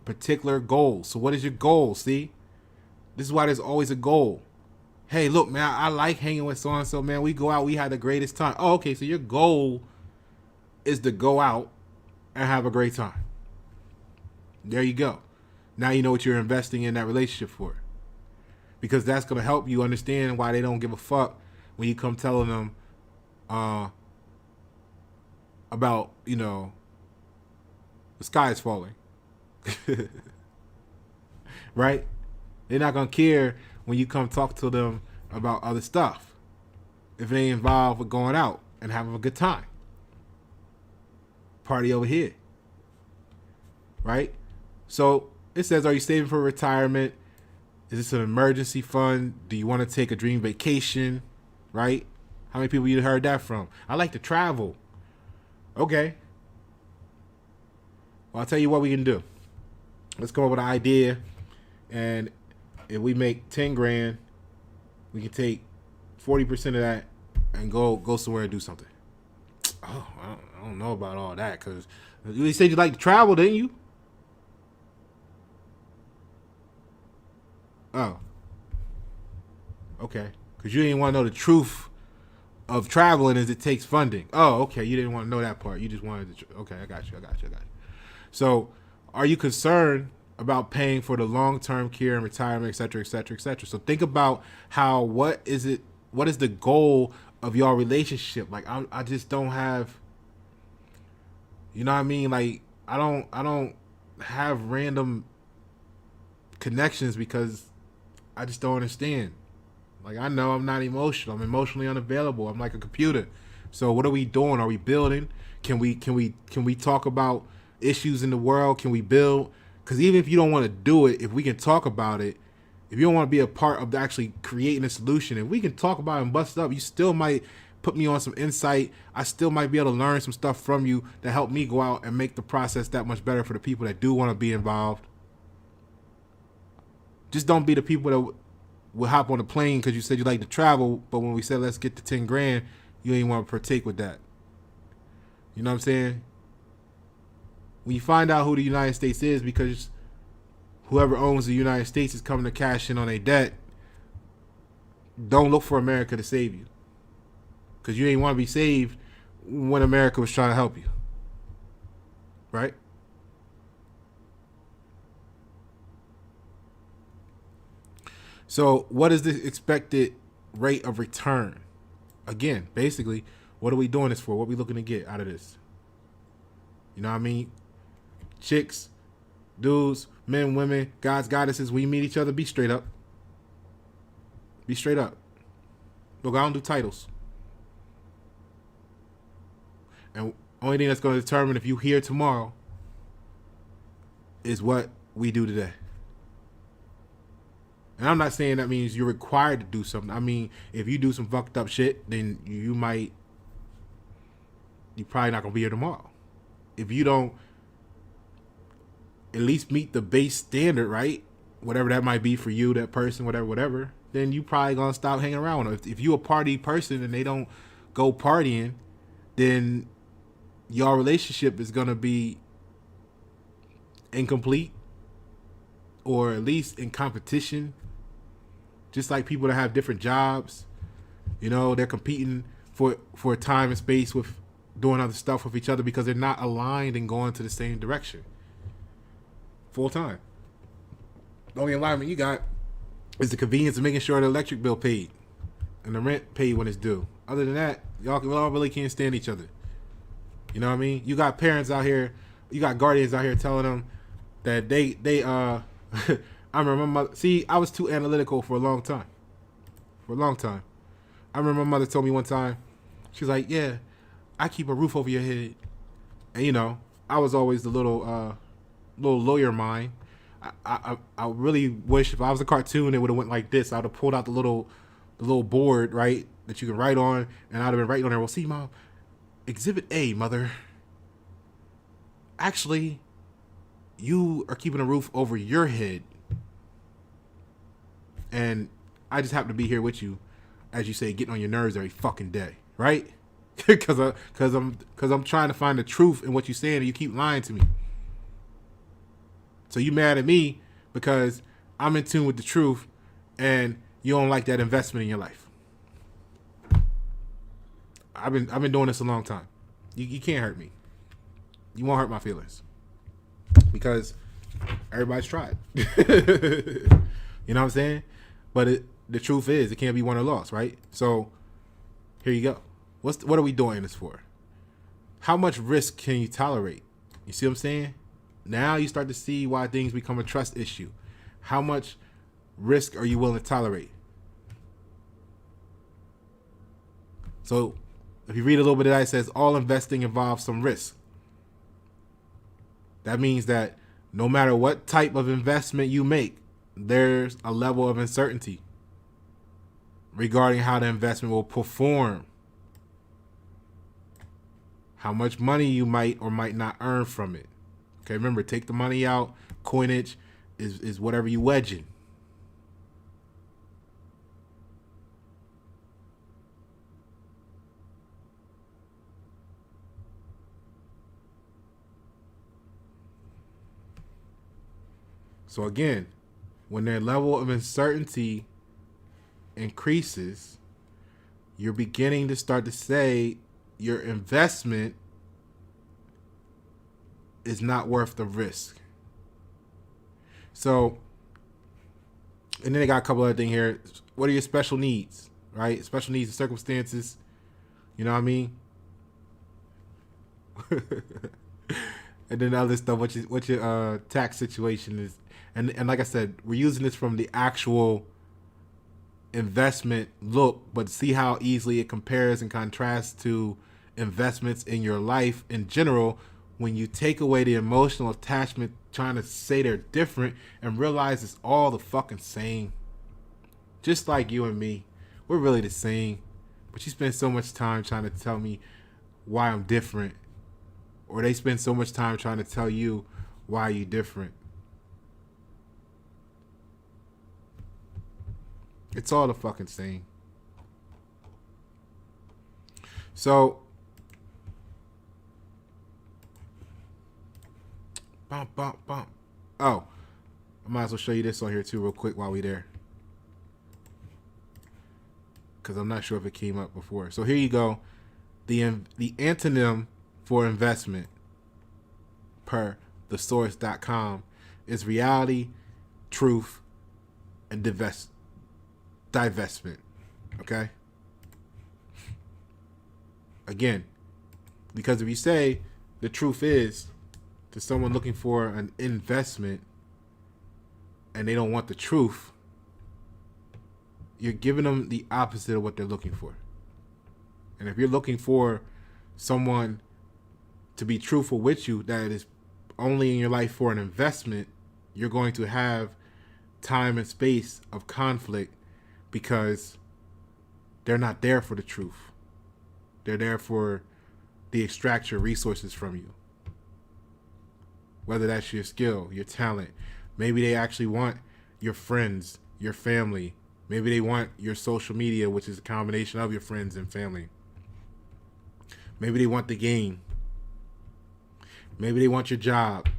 particular goals. So what is your goal? See? This is why there's always a goal. Hey, look, man, I like hanging with so-and-so, man. We go out, we had the greatest time. Oh, okay, so your goal is to go out and have a great time. There you go. Now you know what you're investing in that relationship for. Because that's going to help you understand why they don't give a fuck when you come telling them about, you know, the sky is falling. Right? They're not going to care when you come talk to them about other stuff if they involved with going out and having a good time. Party over here. Right? So it says, are you saving for retirement? Is this an emergency fund? Do you want to take a dream vacation? Right? How many people you heard that from? I like to travel. Okay. Well, I'll tell you what we can do. Let's come up with an idea, and if we make 10 grand, we can take 40% of that and go somewhere and do something. Oh, I don't know about all that, because you said you like to travel, didn't you? Oh, okay. Because you didn't want to know the truth of traveling is it takes funding. Oh, okay. You didn't want to know that part. You just wanted to. Okay, I got you. So, are you concerned about paying for the long-term care and retirement, et cetera, et cetera, et cetera? So think about what is the goal of your relationship? Like, I just don't have, you know what I mean? Like, I don't have random connections because I just don't understand. Like, I know I'm not emotional. I'm emotionally unavailable. I'm like a computer. So what are we doing? Are we building? Can we talk about issues in the world? Can we build? Because even if you don't want to do it, if we can talk about it, if you don't want to be a part of actually creating a solution, if we can talk about it and bust it up, you still might put me on some insight. I still might be able to learn some stuff from you that help me go out and make the process that much better for the people that do want to be involved. Just don't be the people that will hop on the plane because you said you like to travel, but when we said let's get to 10 grand, you ain't want to partake with that. You know what I'm saying? When you find out who the United States is, because whoever owns the United States is coming to cash in on a debt, don't look for America to save you. Because you ain't want to be saved when America was trying to help you. Right? So what is the expected rate of return? Again, basically, what are we doing this for? What are we looking to get out of this? You know what I mean? Chicks, dudes, men, women, gods, goddesses, when you meet each other, be straight up. Be straight up. Look, I don't do titles. And only thing that's going to determine if you here tomorrow is what we do today. And I'm not saying that means you're required to do something. I mean, if you do some fucked up shit, then you're probably not going to be here tomorrow. If you don't at least meet the base standard, right? Whatever that might be for you, that person, whatever, then you probably going to stop hanging around with them. If you a party person and they don't go partying, then your relationship is going to be incomplete, or at least in competition. Just like people that have different jobs, you know, they're competing for time and space with doing other stuff with each other because they're not aligned and going to the same direction full time. The only alignment you got is the convenience of making sure the electric bill paid and the rent paid when it's due. Other than that, y'all really can't stand each other. You know what I mean? You got parents out here, you got guardians out here telling them that they I remember my mother, see, I was too analytical for a long time. I remember my mother told me one time, she's like, yeah, I keep a roof over your head. And, you know, I was always the little lawyer mind. I really wish if I was a cartoon, it would have went like this. I would have pulled out the little board, right, that you can write on, and I'd have been writing on there, well, see, Mom, Exhibit A, Mother. Actually, you are keeping a roof over your head. And I just happen to be here with you, as you say, getting on your nerves every fucking day, right? Because I'm trying to find the truth in what you're saying, and you keep lying to me. So you mad at me because I'm in tune with the truth, and you don't like that investment in your life. I've been doing this a long time. You can't hurt me. You won't hurt my feelings because everybody's tried. You know what I'm saying? But the truth is, it can't be won or lost, right? So here you go. What are we doing this for? How much risk can you tolerate? You see what I'm saying? Now you start to see why things become a trust issue. How much risk are you willing to tolerate? So if you read a little bit of that, it says all investing involves some risk. That means that no matter what type of investment you make, there's a level of uncertainty regarding how the investment will perform, how much money you might or might not earn from it. Okay, remember, take the money out, coinage is whatever you wedging. So again, when their level of uncertainty increases, you're beginning to start to say your investment is not worth the risk. So, and then they got a couple other things here. What are your special needs, right? Special needs and circumstances. You know what I mean? And then other stuff. What your tax situation is, and like I said, we're using this from the actual investment look, but see how easily it compares and contrasts to investments in your life in general. When you take away the emotional attachment, trying to say they're different, and realize it's all the fucking same. Just like you and me, we're really the same. But you spend so much time trying to tell me why I'm different, or they spend so much time trying to tell you why you're different. It's all the fucking same. So, bump. Oh, I might as well show you this on here too real quick while we there. Because I'm not sure if it came up before. So here you go. The antonym for investment per thesource.com is reality, truth, and divestment. Okay? Again, because if you say the truth is to someone looking for an investment and they don't want the truth, you're giving them the opposite of what they're looking for. And if you're looking for someone to be truthful with you that is only in your life for an investment, you're going to have time and space of conflict because they're not there for the truth. They're there for the extract your resources from you. Whether that's your skill, your talent. Maybe they actually want your friends, your family. Maybe they want your social media, which is a combination of your friends and family. Maybe they want the game. Maybe they want your job.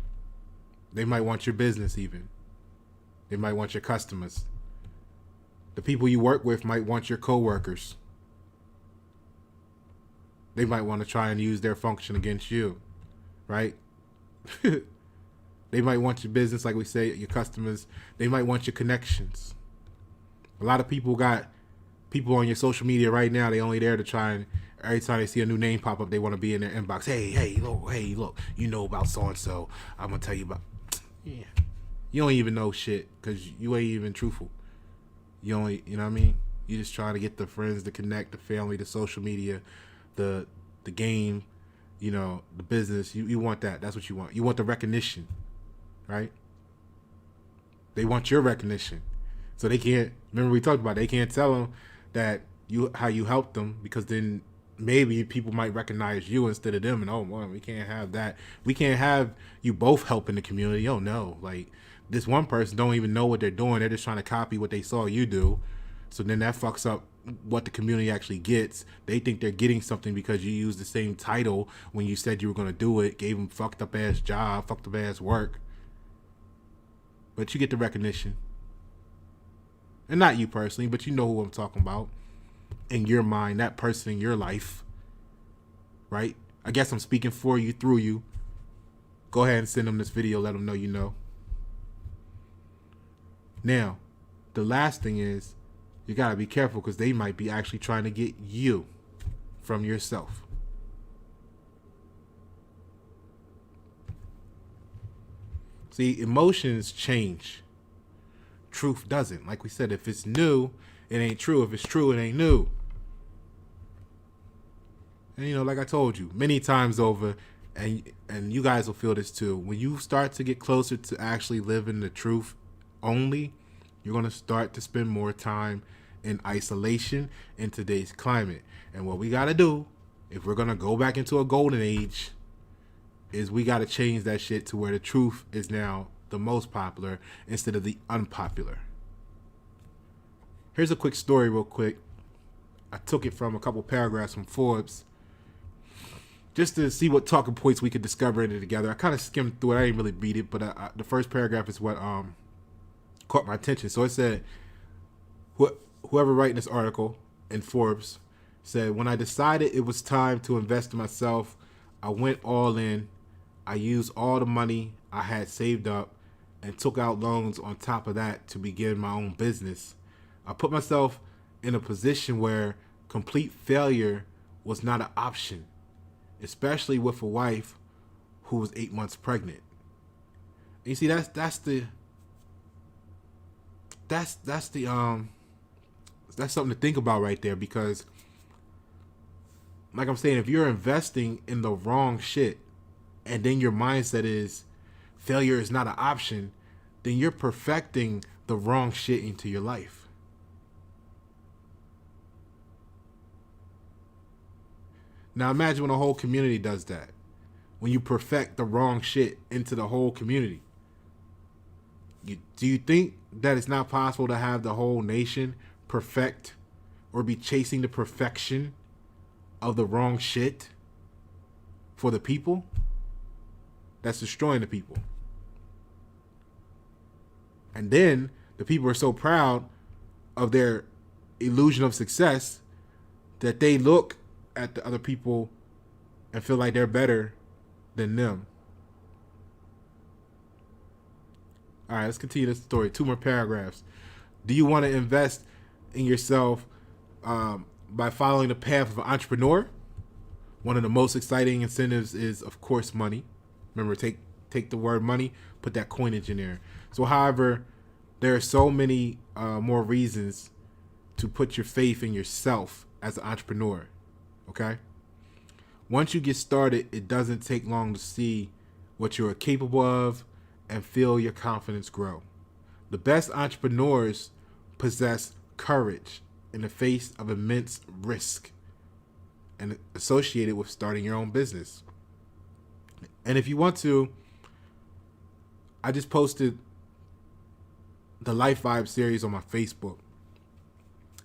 They might want your business even. They might want your customers. The people you work with might want your coworkers. They might want to try and use their function against you, right? They might want your business, like we say, your customers. They might want your connections. A lot of people got people on your social media right now. They only there to try and every time they see a new name pop up, they want to be in their inbox. Hey, look, you know about so-and-so. I'm going to tell you about. Yeah. You don't even know shit because you ain't even truthful. You know what I mean? You just trying to get the friends, the connect, the family, the social media, the game, the business. You want that. That's what you want. You want the recognition, right? They want your recognition. So they can't, remember we talked about it, they can't tell them that how you helped them because then maybe people might recognize you instead of them and well, we can't have that. We can't have you both helping the community. Oh no, like this one person don't even know what they're doing. They're just trying to copy what they saw you do. So then that fucks up what the community actually gets. They think they're getting something because you used the same title when you said you were going to do it, gave them fucked up ass job, fucked up ass work. But you get the recognition. And not you personally, but you know who I'm talking about. In your mind, that person in your life. Right? I guess I'm speaking for you, through you. Go ahead and send them this video. Let them know you know. Now, the last thing is, you got to be careful because they might be actually trying to get you from yourself. See, emotions change. Truth doesn't. Like we said, if it's new, it ain't true. If it's true, it ain't new. And like I told you many times over, and you guys will feel this too, when you start to get closer to actually living the truth only, you're going to start to spend more time in isolation in today's climate. And what we got to do, if we're going to go back into a golden age, is we got to change that shit to where the truth is now the most popular instead of the unpopular. Here's a quick story real quick. I took it from a couple paragraphs from Forbes just to see what talking points we could discover in it together. I kind of skimmed through it. I didn't really read it, but the first paragraph is what caught my attention. So it said, whoever writing this article in Forbes said, when I decided it was time to invest in myself, I went all in. I used all the money I had saved up and took out loans on top of that to begin my own business. I put myself in a position where complete failure was not an option, especially with a wife who was 8 months pregnant. And you see, that's something to think about right there, because like I'm saying, if you're investing in the wrong shit and then your mindset is failure is not an option, then you're perfecting the wrong shit into your life. Now imagine when a whole community does that. When you perfect the wrong shit into the whole community. Do you think that it's not possible to have the whole nation perfect or be chasing the perfection of the wrong shit for the people? That's destroying the people. And then the people are so proud of their illusion of success that they look at the other people and feel like they're better than them. All right, let's continue this story. 2 more paragraphs. Do you want to invest in yourself by following the path of an entrepreneur? One of the most exciting incentives is, of course, money. Remember, take the word money, put that coinage in there. So, however, there are so many more reasons to put your faith in yourself as an entrepreneur. Okay? Once you get started, it doesn't take long to see what you are capable of and feel your confidence grow. The best entrepreneurs possess courage in the face of immense risk and associated with starting your own business. And if you want to, I just posted the Life Vibe series on my Facebook.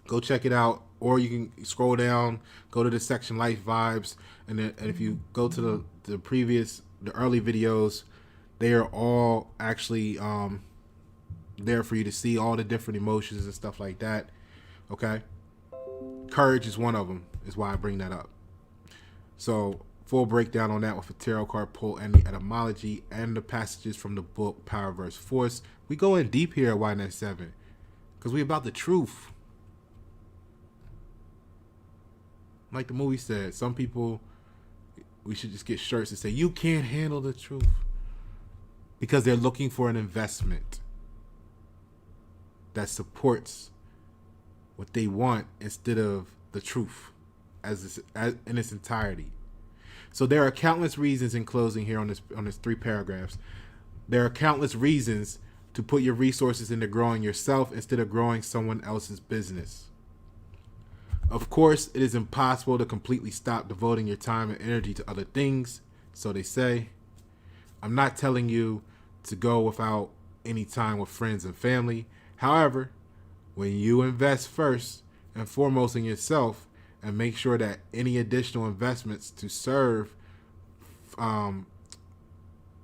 Go check it out, or you can scroll down, go to the section Life Vibes, and if you go to the early videos, they are all actually there for you to see all the different emotions and stuff like that. Okay? Courage is one of them, is why I bring that up. So, full breakdown on that with a tarot card pull and the etymology and the passages from the book Power vs. Force. We go in deep here at YNet 7 because we about the truth. Like the movie said, some people, we should just get shirts that say, you can't handle the truth. Because they're looking for an investment that supports what they want instead of the truth as in its entirety. So there are countless reasons, in closing here on this 3 paragraphs, there are countless reasons to put your resources into growing yourself instead of growing someone else's business. Of course, it is impossible to completely stop devoting your time and energy to other things, so they say. I'm not telling you to go without any time with friends and family. However, when you invest first and foremost in yourself and make sure that any additional investments to serve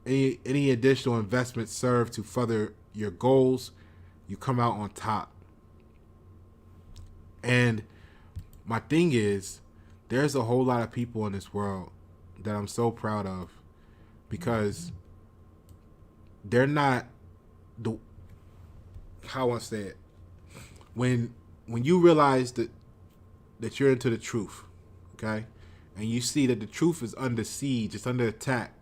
any additional investments serve to further your goals, you come out on top. And my thing is, there's a whole lot of people in this world that I'm so proud of because they're not the, how I want to say it. When you realize that you're into the truth, okay, and you see that the truth is under siege, it's under attack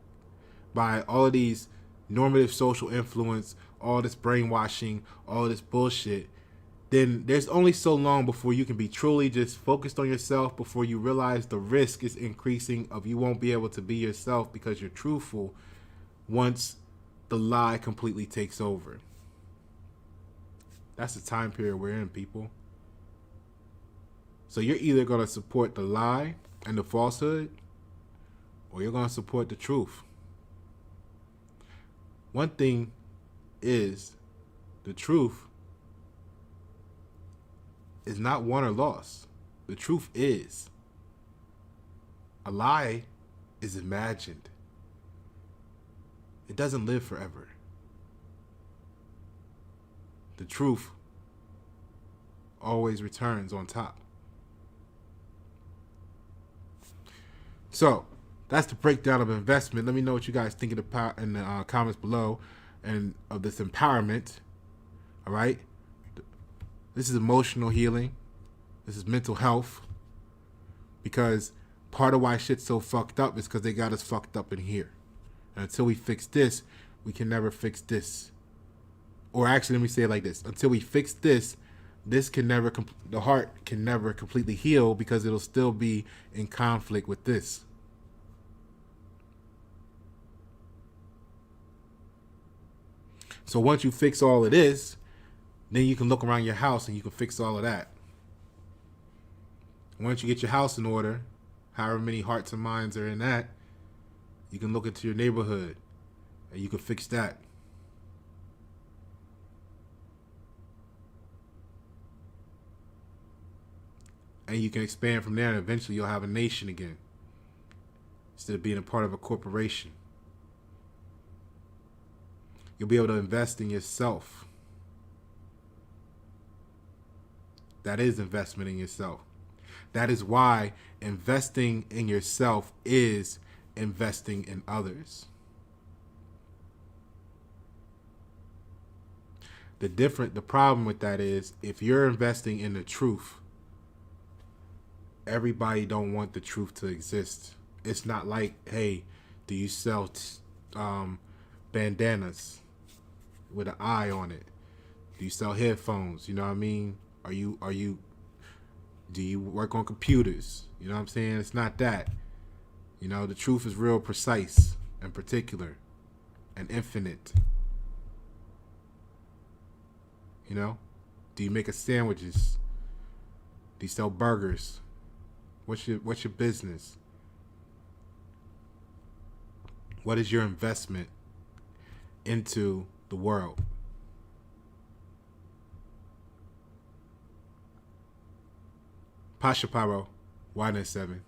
by all of these normative social influence, all this brainwashing, all this bullshit, then there's only so long before you can be truly just focused on yourself before you realize the risk is increasing of you won't be able to be yourself because you're truthful once the lie completely takes over. That's the time period we're in, people. So you're either going to support the lie and the falsehood, or you're going to support the truth. One thing is the truth is not won or lost. The truth is a lie is imagined. It doesn't live forever. The truth always returns on top. So that's the breakdown of investment. Let me know what you guys think in the comments below, and of this empowerment. All right, this is emotional healing. This is mental health. Because part of why shit's so fucked up is because they got us fucked up in here. And until we fix this, we can never fix this. Or actually, let me say it like this: until we fix this, the heart can never completely heal, because it'll still be in conflict with this. So once you fix all of this, then you can look around your house and you can fix all of that. Once you get your house in order, however many hearts and minds are in that, you can look into your neighborhood and you can fix that. And you can expand from there, and eventually you'll have a nation again, instead of being a part of a corporation. You'll be able to invest in yourself. That is investment in yourself. That is why investing in yourself is investing in others. The problem with that is, if you're investing in the truth, everybody don't want the truth to exist. It's not like, hey, do you sell bandanas with an eye on it? Do you sell headphones? You know what I mean? Do you work on computers? You know what I'm saying? It's not that. You know, the truth is real precise and particular and infinite. You know? Do you make sandwiches? Do you sell burgers? What's your business? What is your investment into the world? Pasha Paro, Y97.